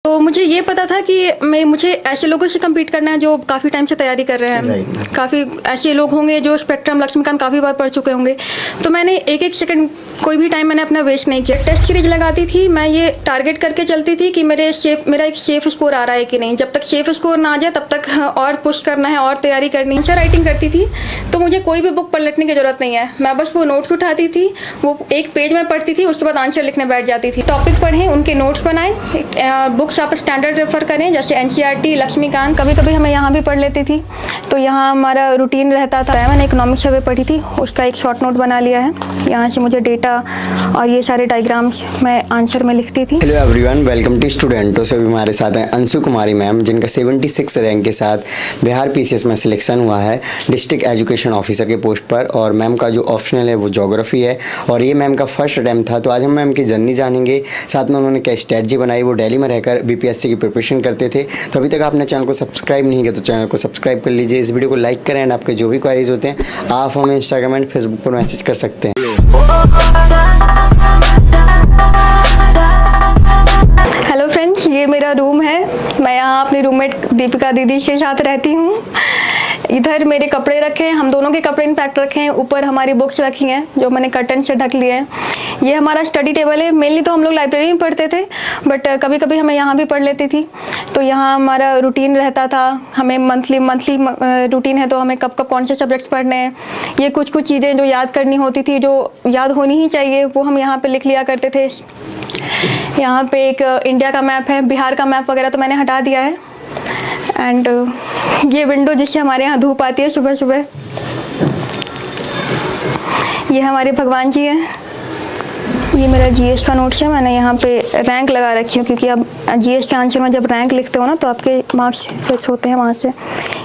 तो मुझे ये पता था कि मुझे ऐसे लोगों से कम्पीट करना है जो काफ़ी टाइम से तैयारी कर रहे हैं। काफ़ी ऐसे लोग होंगे जो स्पेक्ट्रम लक्ष्मीकांत काफ़ी बार पढ़ चुके होंगे। तो मैंने एक एक सेकंड कोई भी टाइम मैंने अपना वेस्ट नहीं किया। टेस्ट सीरीज लगाती थी, मैं ये टारगेट करके चलती थी कि मेरा एक सेफ स्कोर आ रहा है कि नहीं। जब तक सेफ स्कोर ना आ जाए तब तक और पुश करना है और तैयारी करनी है। आंसर राइटिंग करती थी तो मुझे कोई भी बुक पलटने की ज़रूरत नहीं है। मैं बस वो नोट्स उठाती थी, वो एक पेज में पढ़ती थी, उसके बाद आंसर लिखने बैठ जाती थी। टॉपिक पढ़ें, उनके नोट्स बनाएं, बुक्स आप स्टैंडर्ड रेफर करें जैसे एनसीईआरटी, लक्ष्मीकांत। कभी कभी हमें यहाँ भी पढ़ लेती थी तो यहाँ हमारा रूटीन रहता था। मैंने इकोनॉमिक्स सर्वे पढ़ी थी, उसका एक शॉर्ट नोट बना लिया है। यहाँ से मुझे डेटा और ये सारे डायग्राम्स मैं आंसर में लिखती थी। हेलो एवरीवन, वेलकम टू स्टूडेंटो। से हमारे साथ हैं अंशु कुमारी मैम, जिनका 76 रैंक के साथ बिहार पीसीएस में सिलेक्शन हुआ है डिस्ट्रिक्ट एजुकेशन ऑफिसर के पोस्ट पर। और मैम का जो ऑप्शनल है वो ज्योग्राफी है और ये मैम का फर्स्ट अटैम्प्ट था। तो आज हम मैम की जर्नी जानेंगे, साथ में उन्होंने क्या स्ट्रेटजी बनाई। वो दिल्ली में रहकर बीपीएससी की प्रिपरेशन करते थे। तो अभी तक आपने चैनल को सब्सक्राइब नहीं किया तो चैनल को सब्सक्राइब कर लीजिए, इस वीडियो को लाइक करें एंड आपके जो भी क्वारीज होते हैं आप हमें इंस्टाग्राम एंड फेसबुक पर मैसेज कर सकते हैं। हेलो फ्रेंड्स, ये मेरा रूम है। मैं यहाँ अपनी रूममेट दीपिका दीदी के साथ रहती हूँ। इधर मेरे कपड़े रखे हैं, हम दोनों के कपड़े इनफैक्ट रखे हैं। ऊपर हमारी बुक्स रखी हैं जो मैंने कर्टन से ढक लिए हैं। ये हमारा स्टडी टेबल है। मेनली तो हम लोग लाइब्रेरी में पढ़ते थे, बट कभी कभी हमें यहाँ भी पढ़ लेती थी। तो यहाँ हमारा रूटीन रहता था, हमें मंथली रूटीन है तो हमें कब कब कौन से सब्जेक्ट्स पढ़ने हैं, ये कुछ चीज़ें जो याद करनी होती थी, जो याद होनी ही चाहिए, वो हम यहाँ पर लिख लिया करते थे। यहाँ पे एक इंडिया का मैप है, बिहार का मैप वगैरह तो मैंने हटा दिया है। एंड ये विंडो जिससे हमारे यहाँ धूप आती है सुबह सुबह, ये हमारे भगवान जी हैं। ये मेरा जीएस का नोट्स है। मैंने यहाँ पे रैंक लगा रखी हूँ क्योंकि अब जीएस के आंसर में जब रैंक लिखते हो ना तो आपके मार्क्स फिक्स होते हैं वहाँ से।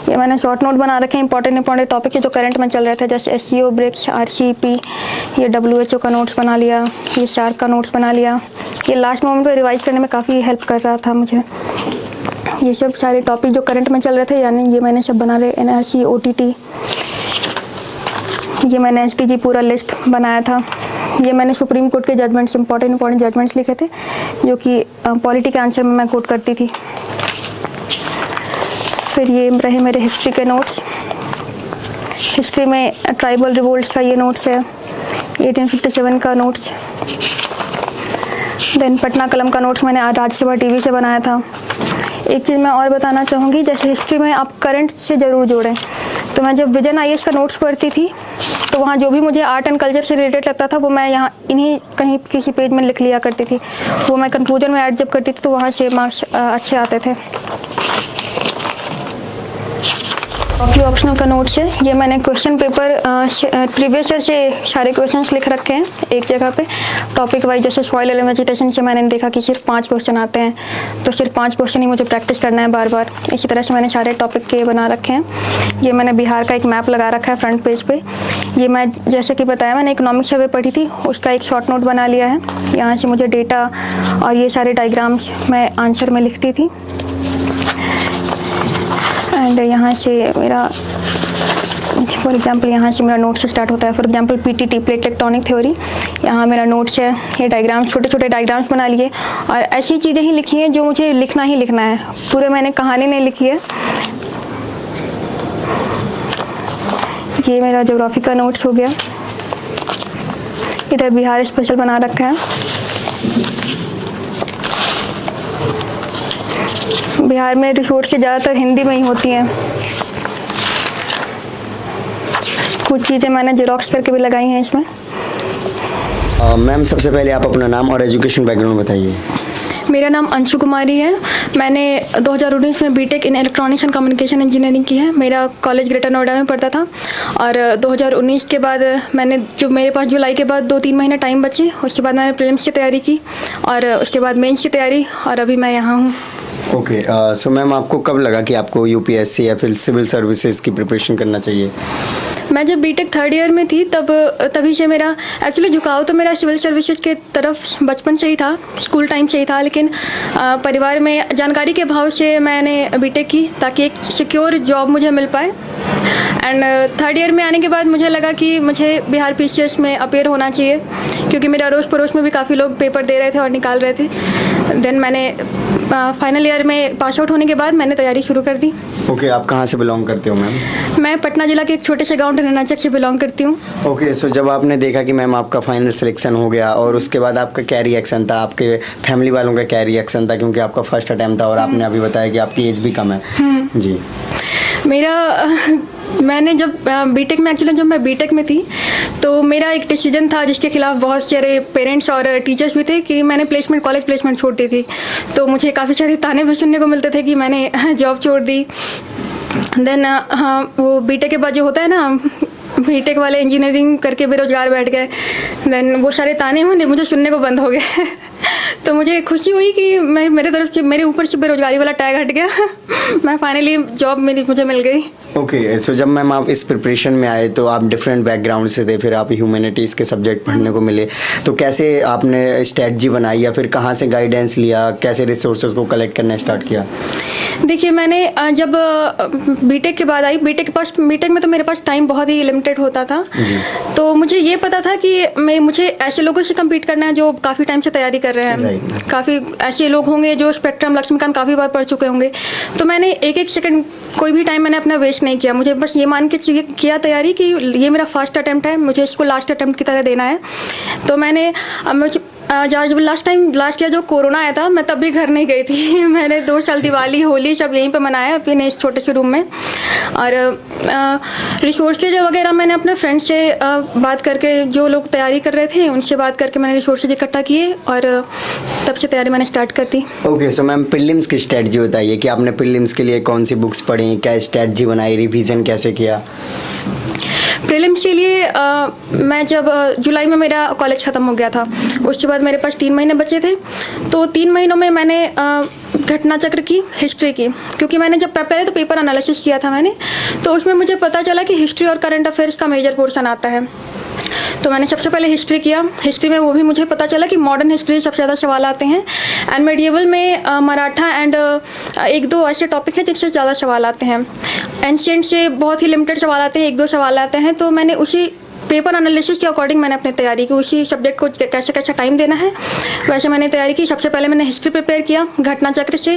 ये मैंने शॉर्ट नोट बना रखे हैं इंपॉर्टेंट टॉपिक जो करंट में चल रहे थे, जैसे एससीओ, ब्रिक्स, आरसीईपी। ये डब्ल्यूएचओ का नोट्स बना लिया, ये सार्क का नोट्स बना लिया। ये लास्ट मोमेंट पर रिवाइज करने में काफ़ी हेल्प कर रहा था मुझे। ये सब सारे टॉपिक जो करंट में चल रहे थे, यानी ये मैंने सब बना रहे। एनआरसी, ओटीटी, ये मैंने एसटीजी पूरा लिस्ट बनाया था। ये मैंने सुप्रीम कोर्ट के जजमेंट्स, इंपॉर्टेंट जजमेंट्स लिखे थे जो कि पॉलिटी के आंसर में मैं कोट करती थी। फिर ये रहे मेरे हिस्ट्री के नोट्स। हिस्ट्री में ट्राइबल रिवोल्ट्स का ये नोट्स है, 1857 का नोट्स। देन पटना कलम का नोट्स मैंने राज्यसभा टीवी से बनाया था। एक चीज़ मैं और बताना चाहूँगी, जैसे हिस्ट्री में आप करंट से ज़रूर जोड़ें। तो मैं जब विजन आईएएस का नोट्स पढ़ती थी तो वहाँ जो भी मुझे आर्ट एंड कल्चर से रिलेटेड लगता था वो मैं यहाँ इन्हीं कहीं किसी पेज में लिख लिया करती थी। वो मैं कंक्लूजन में ऐड जब करती थी तो वहाँ से मार्क्स अच्छे आते थे। ऑप्शनल का नोट्स है। ये मैंने क्वेश्चन पेपर प्रीवियस ईयर से सारे क्वेश्चंस लिख रखे हैं एक जगह पे टॉपिक वाइज। जैसे सॉइल एंड वेजिटेशन से मैंने देखा कि सिर्फ 5 क्वेश्चन आते हैं, तो सिर्फ 5 क्वेश्चन ही मुझे प्रैक्टिस करना है बार बार। इसी तरह से मैंने सारे टॉपिक के बना रखे हैं। ये मैंने बिहार का एक मैप लगा रखा है फ्रंट पेज पे। ये मैं जैसे कि बताया मैंने इकोनॉमिक्स सर्वे पढ़ी थी, उसका एक शॉर्ट नोट बना लिया है। यहाँ से मुझे डेटा और ये सारे डायग्राम्स मैं आंसर में लिखती थी। एंड यहाँ से मेरा फॉर एग्जांपल यहाँ से मेरा नोट से स्टार्ट होता है। For example PTT, plate tectonic theory, यहाँ मेरा नोट्स है। ये डायग्राम्स, छोटे छोटे डायग्राम्स बना लिए और ऐसी चीज़ें ही लिखी हैं जो मुझे लिखना ही लिखना है। पूरे मैंने कहानी नहीं लिखी है। ये मेरा ज्योग्राफी का नोट्स हो गया। इधर बिहार स्पेशल बना रखा है। बिहार में रिसोर्स ज़्यादातर हिंदी में ही होती हैं। कुछ चीज़ें मैंने जेरोक्स करके भी लगाई हैं इसमें। मैम सबसे पहले आप अपना नाम और एजुकेशन बैकग्राउंड बताइए। मेरा नाम अंशु कुमारी है। मैंने 2019 में BTech in electronics and communication engineering की है। मेरा कॉलेज ग्रेटर नोएडा में पढ़ता था और 2019 के बाद मैंने मेरे पास जुलाई के बाद 2-3 महीने टाइम बचे, उसके बाद मैंने प्रीलिम्स की तैयारी की और उसके बाद मेंस की तैयारी, और अभी मैं यहाँ हूँ। ओके, सो मैम आपको कब लगा कि आपको यूपीएससी या फिर सिविल सर्विसेज की प्रिपरेशन करना चाहिए? मैं जब बीटेक 3rd ईयर में थी तभी से मेरा एक्चुअली झुकाव तो मेरा सिविल सर्विसेज के तरफ बचपन से ही था, स्कूल टाइम से ही था। लेकिन परिवार में जानकारी के अभाव से मैंने बीटेक की ताकि एक सिक्योर जॉब मुझे मिल पाए। एंड 3rd ईयर में आने के बाद मुझे लगा कि मुझे बिहार पीसीएस में अपेयर होना चाहिए क्योंकि मेरे अड़ोस पड़ोस में भी काफ़ी लोग पेपर दे रहे थे और निकाल रहे थे। देन मैंने फाइनल ईयर में पास आउट होने के बाद मैंने तैयारी शुरू कर दी। ओके, आप कहाँ से बिलोंग करते हो मैम? मैं पटना जिला के एक छोटे से गांव ढनाचक से बिलोंग करती हूँ। ओके, सो जब आपने देखा कि मैम आपका फाइनल सिलेक्शन हो गया और उसके बाद आपका क्या रिएक्शन था, आपके फैमिली वालों का क्या रिएक्शन था, क्योंकि आपका फर्स्ट अटैम्प्ट था और आपने अभी बताया कि आपकी एज भी कम है? जी। मैंने जब बीटेक में एक्चुअली जब मैं बीटेक में थी तो मेरा एक डिसीजन था जिसके खिलाफ बहुत सारे पेरेंट्स और टीचर्स भी थे कि मैंने कॉलेज प्लेसमेंट छोड़ दी थी। तो मुझे काफ़ी सारे ताने भी सुनने को मिलते थे कि मैंने जॉब छोड़ दी। देन वो बीटेक के बाद जो होता है ना, बीटेक वाले इंजीनियरिंग करके बेरोजगार बैठ गए, देन वो सारे ताने मुझे सुनने को बंद हो गए। तो मुझे खुशी हुई कि मेरे ऊपर से बेरोजगारी वाला टैग हट गया। मैं फाइनली जॉब मुझे मिल गई। ओके, सो जब मैम आप इस प्रिपरेशन में आए तो आप डिफरेंट बैकग्राउंड से थे, फिर आप ह्यूमैनिटीज़ के सब्जेक्ट पढ़ने को मिले, तो कैसे आपने स्ट्रेटजी बनाई या फिर कहाँ से गाइडेंस लिया, कैसे रिसोर्सेज को कलेक्ट करना स्टार्ट किया? देखिए, मैंने जब बीटेक के बाद आई, बीटेक में तो मेरे पास टाइम बहुत ही लिमिटेड होता था। तो मुझे ये पता था कि मुझे ऐसे लोगों से कम्पीट करना है जो काफ़ी टाइम से तैयारी कर रहे हैं। काफ़ी ऐसे लोग होंगे जो स्पेक्ट्रम, लक्ष्मीकांत काफ़ी बार पढ़ चुके होंगे। तो मैंने एक सेकंड कोई भी टाइम मैंने अपना वेस्ट नहीं किया। मुझे बस ये मान के किया तैयारी कि ये मेरा फर्स्ट अटैम्प्ट है, मुझे इसको लास्ट अटैम्प्ट की तरह देना है। तो मैंने जब लास्ट ईयर जो कोरोना आया था, मैं तब भी घर नहीं गई थी। मैंने 2 साल दिवाली, होली सब यहीं पे मनाया अपने इस छोटे से रूम में। और रिसोर्सेज वगैरह मैंने अपने फ्रेंड से बात करके, जो लोग तैयारी कर रहे थे उनसे बात करके मैंने रिसोर्सेज इकट्ठा किए और तब से तैयारी मैंने स्टार्ट कर दी। ओके, सो मैम प्रीलिम्स की स्ट्रेटजी बताइए कि आपने प्रीलिम्स के लिए कौन सी बुक्स पढ़ी, क्या स्ट्रेटजी बनाई, रिवीजन कैसे किया? प्रीलिम्स के लिए मैं जब जुलाई में मेरा कॉलेज ख़त्म हो गया था, उसके बाद मेरे पास 3 महीने बचे थे। तो 3 महीनों में मैंने घटना चक्र की, हिस्ट्री की, क्योंकि मैंने जब पहले तो पेपर एनालिसिस किया था मैंने, तो उसमें मुझे पता चला कि हिस्ट्री और करंट अफेयर्स का मेजर पोर्शन आता है। तो मैंने सबसे पहले हिस्ट्री किया। हिस्ट्री में वो भी मुझे पता चला कि मॉडर्न हिस्ट्री सबसे ज़्यादा सवाल आते हैं एंड मेडिएवल में मराठा एंड 1-2 ऐसे टॉपिक हैं जिनसे ज़्यादा सवाल आते हैं। एंशिएंट से बहुत ही लिमिटेड सवाल आते हैं, 1-2 सवाल आते हैं। तो मैंने उसी पेपर एनालिसिस के अकॉर्डिंग मैंने अपनी तैयारी की, उसी सब्जेक्ट को कैसे कैसे टाइम देना है वैसे मैंने तैयारी की। सबसे पहले मैंने हिस्ट्री प्रिपेयर किया घटना चक्र से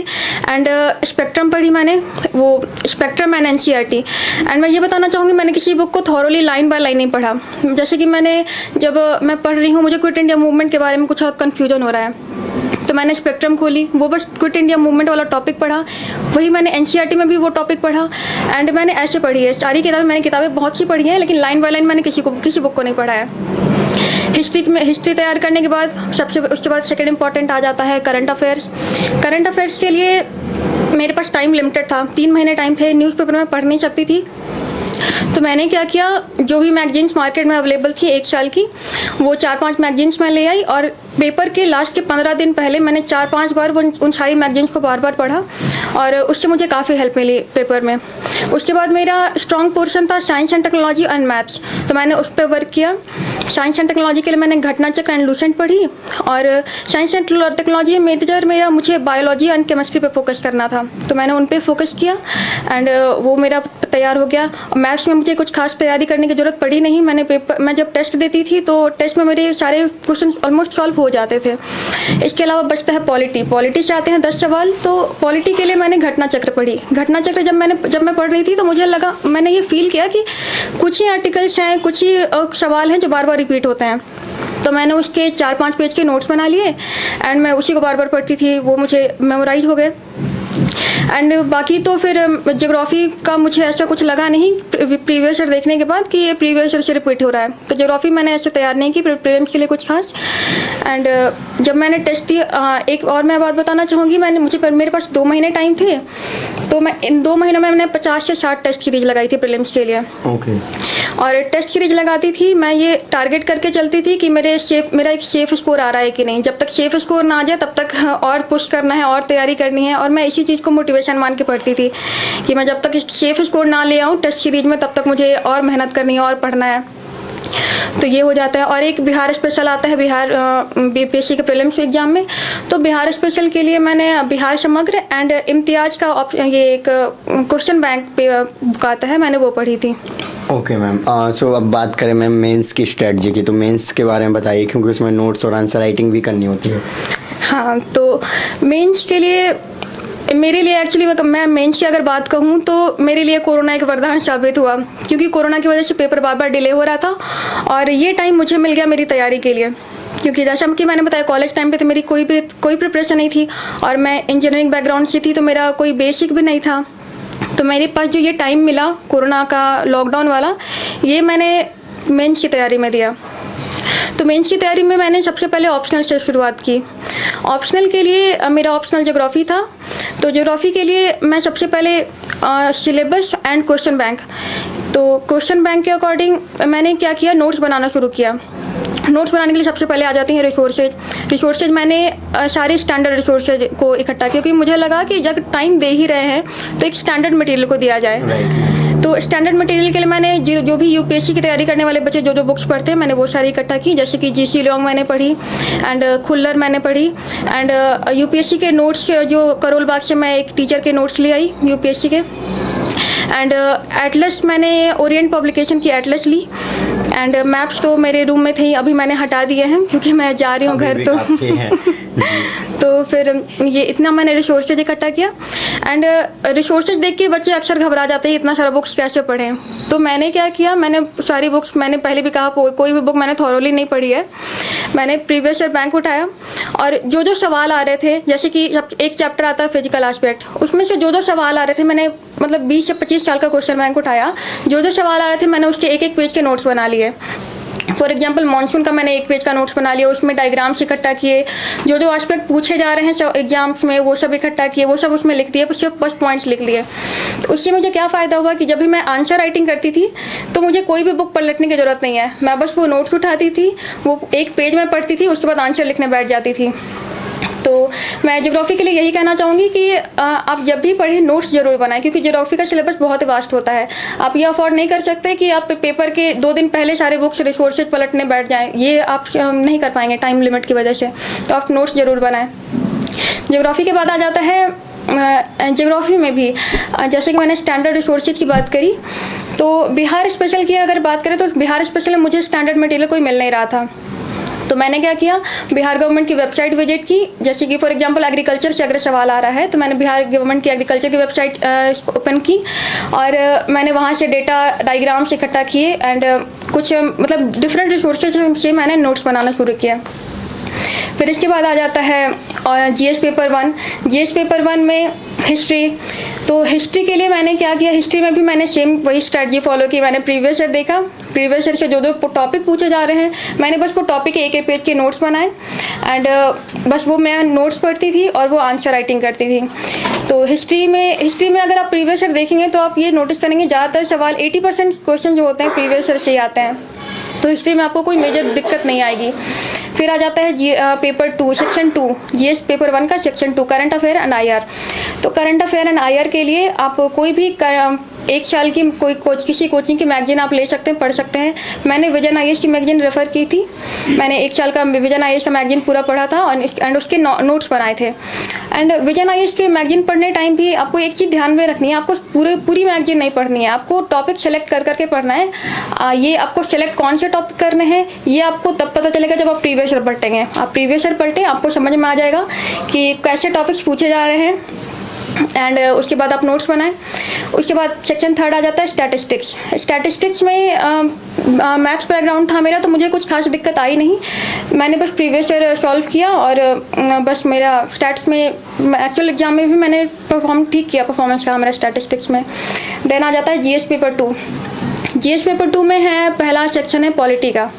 एंड स्पेक्ट्रम पढ़ी मैंने, वो स्पेक्ट्रम एंड एनसीईआरटी। एंड मैं ये बताना चाहूँगी, मैंने किसी बुक को थॉरोली लाइन बाय लाइन नहीं पढ़ा। जैसे कि जब मैं पढ़ रही हूँ, मुझे क्विट इंडिया मूवमेंट के बारे में कुछ कन्फ्यूजन हो रहा है, तो मैंने स्पेक्ट्रम खोली, वो बस क्विट इंडिया मूवमेंट वाला टॉपिक पढ़ा। वही मैंने एनसीईआरटी में भी वो टॉपिक पढ़ा एंड मैंने ऐसे पढ़ी है सारी किताबें बहुत सी पढ़ी हैं, लेकिन लाइन बाय लाइन मैंने किसी बुक को नहीं पढ़ा है। हिस्ट्री तैयार करने के बाद उसके बाद सेकंड इंपॉर्टेंट आ जाता है करंट अफेयर्स। करंट अफेयर्स के लिए मेरे पास टाइम लिमिटेड था, 3 महीने टाइम थे, न्यूज़पेपर में पढ़ नहीं सकती थी। तो मैंने क्या किया, जो भी मैगजीन्स मार्केट में अवेलेबल थी 1 साल की, वो 4-5 मैगजीन्स मैं ले आई और पेपर के लास्ट के 15 दिन पहले मैंने 4-5 बार उन सारी मैगजीन्स को बार पढ़ा और उससे मुझे काफ़ी हेल्प मिली पेपर में। उसके बाद मेरा स्ट्रॉन्ग पोर्शन था science and technology and maths, तो मैंने उस पर वर्क किया। साइंस एंड टेक्नोलॉजी के लिए मैंने घटना चक्र एंड लूसेंट पढ़ी और साइंस एंड टेक्नोलॉजी मेजर मुझे बायोलॉजी एंड केमिस्ट्री पे फोकस करना था, तो मैंने उन पर फोकस किया एंड वो मेरा तैयार हो गया। मैथ्स में मुझे कुछ खास तैयारी करने की ज़रूरत पड़ी नहीं। मैं जब टेस्ट देती थी तो टेस्ट में मेरे सारे क्वेश्चन ऑलमोस्ट सॉल्व हो जाते थे। इसके अलावा बचता है पॉलिटी से आते हैं 10 सवाल, तो पॉलिटी के लिए मैंने घटना चक्र पढ़ी। घटना चक्र जब मैं पढ़ रही थी तो मुझे लगा, मैंने ये फील किया कि कुछ ही आर्टिकल्स हैं, कुछ ही सवाल हैं जो बार बार रिपीट होते हैं। तो मैंने उसके 4-5 पेज के नोट्स बना लिए एंड मैं उसी को बार बार पढ़ती थी, वो मुझे मेमोराइज हो गए। एंड बाकी तो फिर ज्योग्राफी का मुझे ऐसा कुछ लगा नहीं प्रीवियस ईयर देखने के बाद कि ये प्रीवियस ईयर से रिपीट हो रहा है, तो ज्योग्राफी मैंने ऐसे तैयार नहीं की प्रीलिम्स के लिए कुछ खास। एंड जब मैंने टेस्ट दिया, एक और मैं बात बताना चाहूँगी, मेरे पास 2 महीने टाइम थे, तो मैं इन 2 महीनों में मैंने 50 से 60 टेस्ट सीरीज लगाई थी प्रीलिम्स के लिए। और टेस्ट सीरीज लगाती थी, मैं ये टारगेट करके चलती थी कि मेरा एक सेफ स्कोर आ रहा है कि नहीं। जब तक सेफ स्कोर ना आ जाए तब तक और पुश करना है और तैयारी करनी है, और मैं इसी चीज़ को मोटिवेशन मान के पढ़ती थी कि मैं जब तक सेफ स्कोर ना ले आऊँ टेस्ट सीरीज में तब तक मुझे और मेहनत करनी है और पढ़ना है। तो ये हो जाता है। और एक बिहार स्पेशल आता है बिहार बीपीएससी के प्रीलिम्स एग्जाम में, तो बिहार स्पेशल के लिए मैंने बिहार समग्र एंड इम्तियाज का ये एक क्वेश्चन बैंक पे बुक आता है, मैंने वो पढ़ी थी। ओके मैम, सो अब बात करें मैम मेंस की स्ट्रेटजी की, तो मेंस के बारे में बताइए, क्योंकि उसमें नोट्स और आंसर राइटिंग भी करनी होती है। हाँ, तो मेंस के लिए मेरे लिए एक्चुअली मैं मेंस की अगर बात कहूँ तो मेरे लिए कोरोना एक वरदान साबित हुआ, क्योंकि कोरोना की वजह से पेपर बार बार डिले हो रहा था और ये टाइम मुझे मिल गया मेरी तैयारी के लिए। क्योंकि जैसा कि मैंने बताया कॉलेज टाइम पे तो मेरी कोई प्रिपरेशन नहीं थी और मैं इंजीनियरिंग बैकग्राउंड से थी, तो मेरा कोई बेसिक भी नहीं था। तो मेरे पास जो ये टाइम मिला कोरोना का लॉकडाउन वाला, ये मैंने मेंस की तैयारी में दिया। तो मेंस की तैयारी में मैंने सबसे पहले ऑप्शनल से शुरुआत की। ऑप्शनल के लिए मेरा ऑप्शनल ज्योग्राफी था, तो ज्योग्राफी के लिए मैं सबसे पहले सिलेबस एंड क्वेश्चन बैंक, तो क्वेश्चन बैंक के अकॉर्डिंग मैंने क्या किया, नोट्स बनाना शुरू किया। नोट्स बनाने के लिए सबसे पहले आ जाती हैं रिसोर्सेज मैंने सारे स्टैंडर्ड रिसोर्सेज को इकट्ठा किया, क्योंकि मुझे लगा कि जब टाइम दे ही रहे हैं तो एक स्टैंडर्ड मटेरियल को दिया जाए। तो स्टैंडर्ड मटेरियल के लिए मैंने जो भी यूपीएससी की तैयारी करने वाले बच्चे जो बुक्स पढ़ते हैं मैंने वो सारी इकट्ठा की, जैसे कि जीसी लॉन्ग मैंने पढ़ी एंड खुल्लर मैंने पढ़ी एंड यूपीएससी के नोट्स जो करोल बाग से मैं एक टीचर के नोट्स ले आई यूपीएससी के, एंड एटलस मैंने ओरिएंट पब्लिकेशन की एटलस ली एंड मैप्स तो मेरे रूम में थे ही, अभी मैंने हटा दिए हैं क्योंकि मैं जा रही हूँ घर। तो फिर ये इतना मैंने रिसोर्सेज इकट्ठा किया एंड रिसोर्सेज देख के बच्चे अक्सर घबरा जाते हैं इतना सारा बुक्स कैसे पढ़ें। तो मैंने क्या किया, मैंने सारी बुक्स, मैंने पहले भी कहा कोई भी बुक मैंने थॉरोली नहीं पढ़ी है। मैंने प्रीवियस ईयर बैंक उठाया और जो सवाल आ रहे थे, जैसे कि एक चैप्टर आता है फिजिकल एस्पेक्ट, उसमें से जो सवाल आ रहे थे मैंने मतलब 20 से 25 साल का क्वेश्चन बैंक उठाया, जो सवाल आ रहे थे मैंने उसके एक पेज के नोट्स बना लिए। फॉर एग्जाम्पल मानसून का मैंने 1 पेज का नोट्स बना लिया, उसमें डायग्राम्स इकट्ठा किए, जो एस्पेक्ट पूछे जा रहे हैं एग्जाम्स में वो सब इकट्ठा किए, वो सब उसमें लिख दिए, उसके बस पॉइंट्स लिख लिए। तो उससे मुझे क्या फ़ायदा हुआ कि जब भी मैं आंसर राइटिंग करती थी तो मुझे कोई भी बुक पलटने की ज़रूरत नहीं है, मैं बस वो नोट्स उठाती थी, वो 1 पेज में पढ़ती थी, उसके बाद आंसर लिखने बैठ जाती थी। तो मैं ज्योग्राफी के लिए यही कहना चाहूँगी कि आप जब भी पढ़ें नोट्स ज़रूर बनाएं, क्योंकि ज्योग्राफी का सिलेबस बहुत वास्ट होता है। आप ये अफोर्ड नहीं कर सकते कि आप पेपर के 2 दिन पहले सारे बुक्स रिसोर्सेज पलटने बैठ जाएं, ये आप नहीं कर पाएंगे टाइम लिमिट की वजह से। तो आप नोट्स ज़रूर बनाएं। ज्योग्राफी के बाद आ जाता है ज्योग्राफी में भी जैसे कि मैंने स्टैंडर्ड रिसोर्सेज की बात करी, तो बिहार स्पेशल की अगर बात करें तो बिहार स्पेशल में मुझे स्टैंडर्ड मटेरियल कोई मिल नहीं रहा था। तो मैंने क्या किया, बिहार गवर्नमेंट की वेबसाइट विजिट की, जैसे कि फॉर एग्जांपल एग्रीकल्चर से अगर सवाल आ रहा है तो मैंने बिहार गवर्नमेंट की एग्रीकल्चर की वेबसाइट ओपन की और मैंने वहाँ से डेटा डायग्राम्स इकट्ठा किए एंड कुछ मतलब डिफरेंट रिसोर्सेज से मैंने नोट्स बनाना शुरू किया। फिर इसके बाद आ जाता है जीएस पेपर 1। जीएस पेपर 1 में हिस्ट्री, तो हिस्ट्री के लिए मैंने क्या किया, हिस्ट्री में भी मैंने सेम वही स्ट्रेटजी फॉलो की। मैंने प्रीवियस ईयर देखा, प्रीवियस ईयर से जो टॉपिक पूछे जा रहे हैं मैंने बस वो टॉपिक के एक पेज के नोट्स बनाए एंड बस वो मैं नोट्स पढ़ती थी और वो आंसर राइटिंग करती थी। तो हिस्ट्री में अगर आप प्रीवियस ईयर देखेंगे तो आप ये नोटिस करेंगे ज़्यादातर सवाल 80% क्वेश्चन जो होते हैं प्रीवियस ईयर से ही आते हैं, तो हिस्ट्री में आपको कोई मेजर दिक्कत नहीं आएगी। फिर आ जाता है पेपर 2 सेक्शन 2, जीएस पेपर 1 का section 2 current affair and IR. तो करंट अफेयर एंड आईआर के लिए आप कोई भी 1 साल की किसी कोचिंग की मैगजीन आप ले सकते हैं, पढ़ सकते हैं। मैंने विजन आईएएस की मैगजीन रेफ़र की थी, मैंने 1 साल का विजन आईएएस का मैगजीन पूरा पढ़ा था और उसके नोट्स बनाए थे। एंड विजन आईएएस के मैगजीन पढ़ने टाइम भी आपको एक चीज़ ध्यान में रखनी है, आपको पूरी मैगजीन नहीं पढ़नी है, आपको टॉपिक सेलेक्ट कर करके पढ़ना है। ये आपको सेलेक्ट कौन से टॉपिक करने हैं ये आपको तब पता चलेगा जब आप प्रीवियस ईयर पलटेंगे। आप प्रीवियस ईयर पलटें, आपको समझ में आ जाएगा कि कैसे टॉपिक्स पूछे जा रहे हैं एंड उसके बाद आप नोट्स बनाएं। उसके बाद सेक्शन 3 आ जाता है स्टैटिस्टिक्स में मैथ्स बैकग्राउंड था मेरा, तो मुझे कुछ खास दिक्कत आई नहीं। मैंने बस प्रीवियस ईयर सॉल्व किया और बस मेरा स्टैट्स में एक्चुअल एग्जाम में भी मैंने ठीक किया, परफॉर्मेंस का मेरा स्टैटिस्टिक्स में। देन आ जाता है जीएस पेपर 2। जीएस पेपर 2 में है पहला सेक्शन है पॉलिटी का।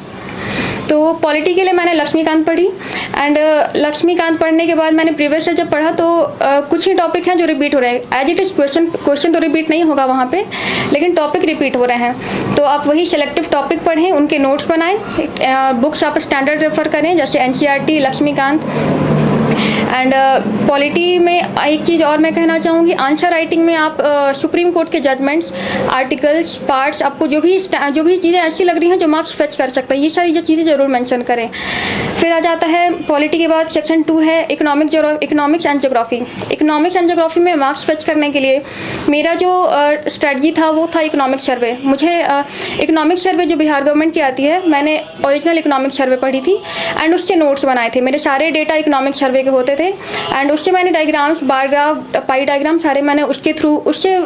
तो पॉलिटी के लिए मैंने लक्ष्मीकांत पढ़ी एंड लक्ष्मीकांत पढ़ने के बाद मैंने प्रीवियस ईयर जब पढ़ा तो कुछ ही टॉपिक हैं जो रिपीट हो रहे हैं। एज इट इज़ क्वेश्चन तो रिपीट नहीं होगा वहाँ पे, लेकिन टॉपिक रिपीट हो रहे हैं। तो आप वही सेलेक्टिव टॉपिक पढ़ें, उनके नोट्स बनाएं, बुक्स आप स्टैंडर्ड रेफर करें जैसे एनसीईआरटी, लक्ष्मीकांत एंड पॉलिटी में एक चीज़ और मैं कहना चाहूँगी, आंसर राइटिंग में आप सुप्रीम कोर्ट के जजमेंट्स, आर्टिकल्स, पार्ट्स, आपको जो भी चीज़ें ऐसी लग रही हैं जो मार्क्स फेच कर सकता है, ये सारी जो चीज़ें ज़रूर मेंशन करें। फिर आ जाता है पॉलिटी के बाद सेक्शन 2 है economics and geography. Economics and geography में मार्क्स फेच करने के लिए मेरा जो स्ट्रेटजी था वो था इकोनॉमिक सर्वे। मुझे इकोनॉमिक सर्वे जो बिहार गवर्नमेंट की आती है, मैंने ओरिजिनल इकोनॉमिक सर्वे पढ़ी थी एंड उससे नोट्स बनाए थे। मेरे सारे डेटा इकोनॉमिक सर्वे के होते थे एंड उससे मैंने डायग्राम्स, बार ग्राफ, पाई डायग्राम सारे मैंने उससे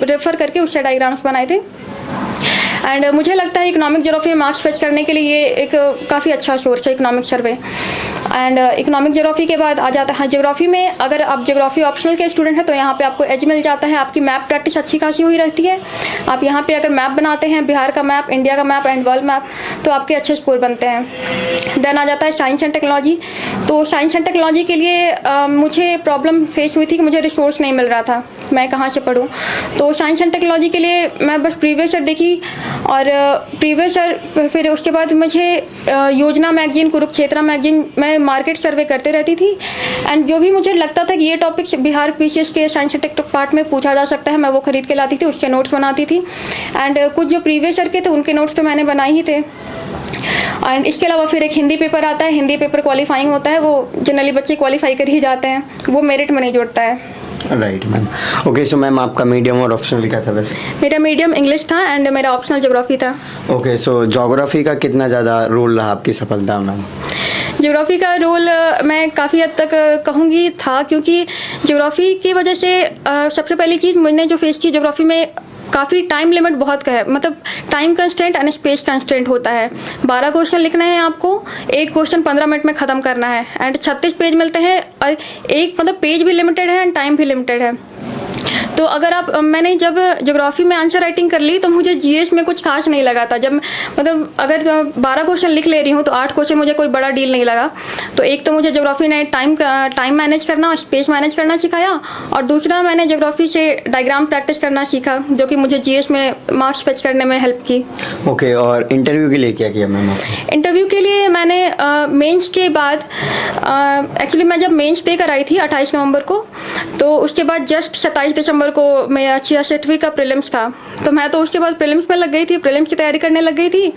रेफर करके उससे डायग्राम्स बनाए थे। एंड मुझे लगता है इकोनॉमिक ज्योग्राफी में मार्क्स फेच करने के लिए ये एक काफ़ी अच्छा सोर्स है economic survey. And economic geography के बाद आ जाता है ज्योग्राफी में। अगर आप ज्योग्राफी ऑप्शनल के स्टूडेंट हैं तो यहाँ पे आपको एज मिल जाता है, आपकी मैप प्रैक्टिस अच्छी खासी हुई रहती है। आप यहाँ पे अगर मैप बनाते हैं, बिहार का मैप, इंडिया का मैप एंड वर्ल्ड मैप, तो आपके अच्छे स्कोर बनते हैं। देन आ जाता है साइंस एंड टेक्नोलॉजी। तो साइंस एंड टेक्नोलॉजी के लिए मुझे प्रॉब्लम फेस हुई थी कि मुझे रिसोर्स नहीं मिल रहा था, मैं कहाँ से पढूं। तो साइंस एंड टेक्नोलॉजी के लिए मैं बस प्रीवियस ईयर देखी और प्रीवियस ईयर, फिर उसके बाद मुझे योजना मैगजीन, कुरुक्षेत्र मैगजीन, मैं मार्केट सर्वे करते रहती थी एंड जो भी मुझे लगता था कि ये टॉपिक्स बिहार पीसीएस के साइंस एंड टेक पार्ट में पूछा जा सकता है, मैं वो खरीद के लाती थी, उसके नोट्स बनाती थी। एंड कुछ जो प्रीवियस ईयर के थे उनके नोट्स तो मैंने बनाए ही थे। एंड इसके अलावा फिर एक हिंदी पेपर आता है, हिंदी पेपर क्वालिफाइंग होता है, वो जनरली बच्चे क्वालिफाई कर ही जाते हैं, वो मेरिट में नहीं जुड़ता है। Right ma'am. Okay, so ma'am आपका मीडियम और ऑप्शनल क्या था वैसे? मेरा मीडियम इंग्लिश था एंड मेरा ऑप्शनल ज्योग्राफी था। ओके, सो ज्योग्राफी का कितना ज़्यादा रोल रहा आपकी सफलता में? ज्योग्राफी का रोल मैं काफ़ी हद तक कहूँगी था, क्योंकि ज्योग्राफी की वजह से सबसे पहली चीज़ मैंने जो फेस की, ज्योग्राफी में काफ़ी टाइम लिमिट बहुत का है, मतलब time constraint and space constraint होता है। 12 क्वेश्चन लिखने हैं आपको, एक क्वेश्चन 15 मिनट में ख़त्म करना है एंड 36 पेज मिलते हैं और एक मतलब पेज भी लिमिटेड है एंड टाइम भी लिमिटेड है। तो अगर आप मैंने जब ज्योग्राफी में आंसर राइटिंग कर ली तो मुझे जीएस में कुछ खास नहीं लगा था। जब मतलब अगर 12 क्वेश्चन लिख ले रही हूँ तो 8 क्वेश्चन मुझे कोई बड़ा डील नहीं लगा। तो एक तो मुझे ज्योग्राफी ने टाइम मैनेज करना और स्पेस मैनेज करना सिखाया, और दूसरा मैंने ज्योग्राफी से डायग्राम प्रैक्टिस करना सीखा, जो कि मुझे जीएस में मार्क्स फेच करने में हेल्प की। ओके, और इंटरव्यू के लिए क्या किया मैम? इंटरव्यू के लिए मैंने मेंस के बाद एक्चुअली मैं जब मेंस दे कर आई थी 28 नवंबर को, तो उसके बाद जस्ट 27 दिसंबर को मेरा 66वीं का प्रीलिम्स था। तो मैं तो उसके बाद प्रीलिम्स में लग गई थी, प्रीलिम्स की तैयारी करने लग गई थी।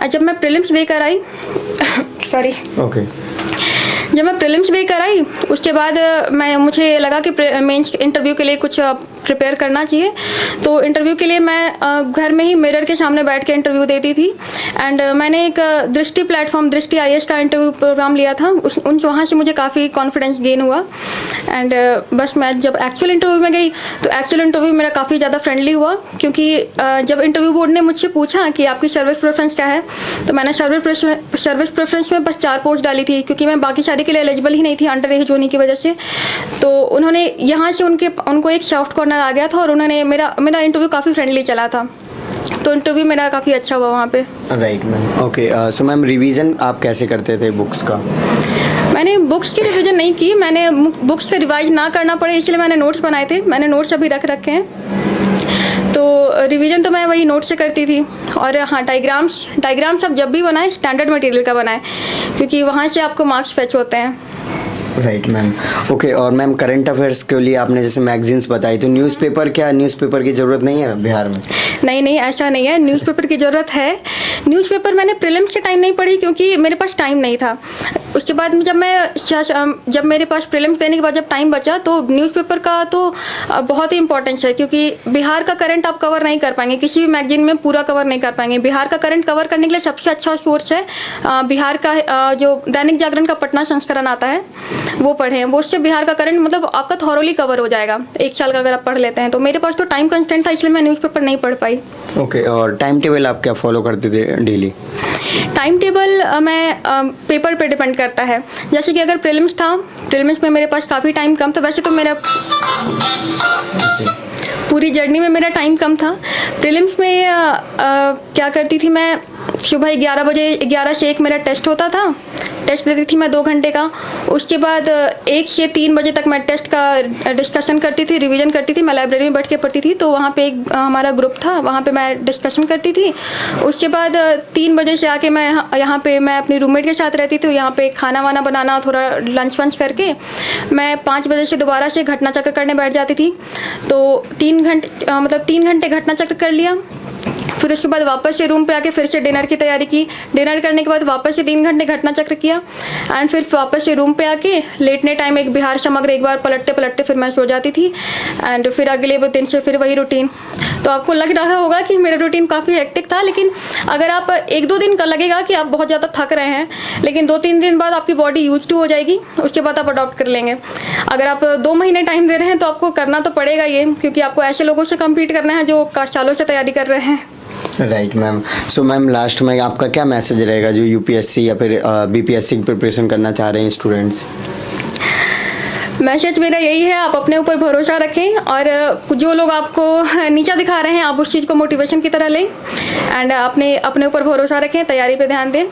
जब मैं प्रीलिम्स देकर आई सॉरी ओके, जब मैं प्रीलिम्स देकर आई उसके बाद मुझे लगा कि मेंस इंटरव्यू के लिए कुछ प्रिपेयर करना चाहिए। तो इंटरव्यू के लिए मैं घर में ही मिरर के सामने बैठ के इंटरव्यू देती थी एंड मैंने एक दृष्टि आईएएस का इंटरव्यू प्रोग्राम लिया था। वहाँ से मुझे काफ़ी कॉन्फिडेंस गेन हुआ एंड बस मैं जब एक्चुअल इंटरव्यू में गई तो एक्चुअल इंटरव्यू मेरा काफ़ी ज़्यादा फ्रेंडली हुआ, क्योंकि जब इंटरव्यू बोर्ड ने मुझसे पूछा कि आपकी सर्विस प्रेफरेंस क्या है, तो मैंने सर्विस प्रेफरेंस में बस 4 पोस्ट डाली थी, क्योंकि मैं बाकी सारी के लिए एलिजिबल ही नहीं थी अंडर एज होने की वजह से। तो उन्होंने यहाँ से उनको एक सॉफ्ट कॉर्नर आ गया था और उन्होंने मेरा इंटरव्यू काफ़ी फ्रेंडली चला था। तो इंटरव्यू मेरा काफ़ी अच्छा हुआ वहाँ पे। Right ma'am. Okay, so ma'am revision आप कैसे करते थे बुक्स का? मैंने बुक्स की रिवीजन नहीं की, मैंने बुक्स से रिवाइज ना करना पड़े इसलिए मैंने नोट्स बनाए थे। मैंने नोट्स अभी रख रखे हैं, तो रिवीजन तो मैं वही नोट से करती थी। और हाँ, डायग्राम्स आप जब भी बनाएं स्टैंडर्ड मटेरियल का बनाएं, क्योंकि वहाँ से आपको मार्क्स फेच होते हैं। Right ma'am. ओके, और मैम करंट अफेयर्स के लिए आपने जैसे मैगजीन्स बताई, तो न्यूज़पेपर की ज़रूरत नहीं है बिहार में? नहीं, ऐसा नहीं है, न्यूज़पेपर की ज़रूरत है। न्यूज़पेपर मैंने प्रीलिम्स के टाइम नहीं पढ़ी क्योंकि मेरे पास टाइम नहीं था। उसके बाद जब मेरे पास प्रीलिम्स देने के बाद जब टाइम बचा तो न्यूज़पेपर का तो बहुत ही इंपॉर्टेंस है, क्योंकि बिहार का करंट आप कवर नहीं कर पाएंगे, किसी भी मैगजीन में पूरा कवर नहीं कर पाएंगे। बिहार का करंट कवर करने के लिए सबसे अच्छा सोर्स है बिहार का जो दैनिक जागरण का पटना संस्करण आता है, वो पढ़ें। वो उससे बिहार का करंट मतलब आपका थॉरोली कवर हो जाएगा 1 साल का अगर आप पढ़ लेते हैं। तो मेरे पास तो टाइम कंस्टेंट था, इसलिए मैं न्यूज़पेपर नहीं पढ़ पाई। ओके, और टाइम टेबल आप क्या फॉलो करते थे डेली? टाइम टेबल मैं पेपर पे डिपेंड करता है। जैसे कि अगर प्रीलिम्स था, प्रीलिम्स में मेरे पास काफ़ी टाइम कम था। वैसे तो मेरा पूरी जर्नी में मेरा टाइम कम था। प्रीलिम्स में क्या करती थी मैं, सुबह 11 बजे 11 से 1 मेरा टेस्ट होता था। टेस्ट देती थी मैं 2 घंटे का। उसके बाद 1 से 3 बजे तक मैं टेस्ट का डिस्कशन करती थी, रिवीजन करती थी। मैं लाइब्रेरी में बैठ के पढ़ती थी, तो वहाँ पे एक हमारा ग्रुप था, वहाँ पे मैं डिस्कशन करती थी। उसके बाद 3 बजे से आके मैं यहाँ पे मैं अपनी रूममेट के साथ रहती थी। यहाँ पे खाना वाना बनाना, थोड़ा लंच वंच करके मैं 5 बजे से दोबारा से घटना चक्र करने बैठ जाती थी। तो 3 घंटे घटना चक्र कर लिया। फिर उसके बाद वापस से रूम पे आके फिर से डिनर की तैयारी की। डिनर करने के बाद वापस से 3 घंटे घटना चक्र किया एंड फिर वापस से रूम पे आके लेटने टाइम एक बिहार समग्र एक बार पलटते पलटते फिर मैं सो जाती थी। एंड फिर अगले दिन से फिर वही रूटीन। तो आपको लग रहा होगा कि मेरा रूटीन काफ़ी हेक्टिक था, लेकिन अगर आप 1-2 दिन का लगेगा कि आप बहुत ज़्यादा थक रहे हैं, लेकिन 2-3 दिन बाद आपकी बॉडी यूज टू हो जाएगी, उसके बाद आप अडॉप्ट कर लेंगे। अगर आप 2 महीने टाइम दे रहे हैं तो आपको करना तो पड़ेगा ये, क्योंकि आपको ऐसे लोगों से कम्पीट करना है जो सालों से तैयारी कर रहे हैं। Right ma'am. So ma'am last में आपका क्या मैसेज रहेगा जो यूपीएससी या फिर बीपीएससी की प्रिपरेशन करना चाह रहे हैं स्टूडेंट्स? मैसेज मेरा यही है, आप अपने ऊपर भरोसा रखें और जो लोग आपको नीचा दिखा रहे हैं आप उस चीज़ को मोटिवेशन की तरह लें एंड अपने ऊपर भरोसा रखें, तैयारी पे ध्यान दें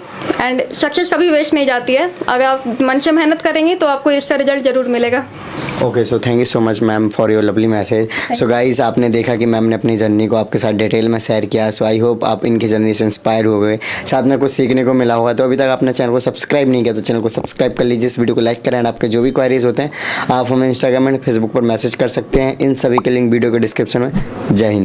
एंड सक्सेस कभी वेस्ट नहीं जाती है। अगर आप मन से मेहनत करेंगे तो आपको इसका रिजल्ट ज़रूर मिलेगा। Okay, so thank you so much ma'am for your lovely message. So guys, आपने देखा कि मैम ने अपनी जर्नी को आपके साथ डिटेल में शेयर किया। सो आई होप आप इनकी जर्नी से इंस्पायर हो गए, साथ में कुछ सीखने को मिला होगा। तो अभी तक आपने चैनल को सब्सक्राइब नहीं किया तो चैनल को सब्सक्राइब कर लीजिए, इस वीडियो को लाइक करें एंड आपके जो भी क्वारीज होते हैं आप हमें इंस्टाग्राम एंड फेसबुक पर मैसेज कर सकते हैं। इन सभी के लिंक वीडियो के डिस्क्रिप्शन में। जय हिंद।